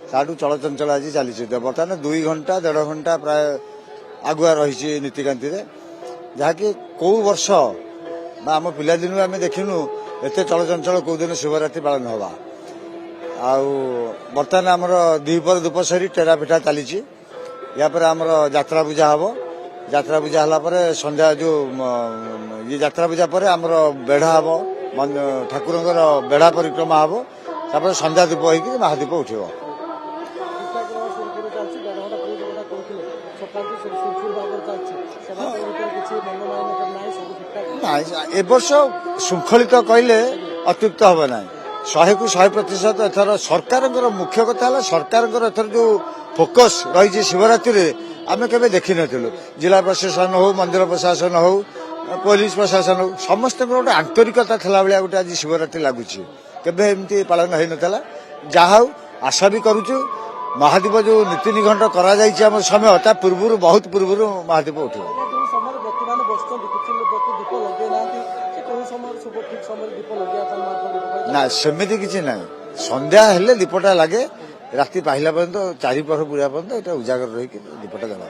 ताठू चलचंचल आज चली बर्तमान 2 घंटा 1.5 घंटा प्राय आगुआ रही नीतिकांति जहाँकि कौ वर्ष आम पिलादिन आम देखिनु एत चलचंचल कौ दिन शिवरात्रि पालन हवा बर्तमान आमर द्विपर दुपसरी टेरा पिठा चली यापर आमर यात्रा पूजा हम यात्रा पूजा हलापर संध्या जो ये यात्रा पूजा पर आमर बेढ़ा हम ठाकुर बेढ़ा परिक्रमा हम तापर संध्या दीप हो महादीप उठिब ए वर्ष श्रृंखलित कहले अत्युक्त हम ना 100 को 100% एथर सरकार मुख्य कथा सरकार एथर जो फोकस रही शिवरात्रि आम के देखी नु जिला प्रशासन हो मंदिर प्रशासन हो पुलिस प्रशासन हो समस्त गोटे आंतरिकता थला भाया गोटे आज शिवरात्रि लगुच केमती पालन हो नाला जहा आशा भी करुचु महादीप जो नीति निघंट करा समय ता पूर्व बहुत पूर्व महादीप उठे ना सेमती किसी ना संध्या हेले दीपटा लगे राति पाहिला पर्यंत 4 पहर पूरा पर्यंत उजागर रही दीपटा जला।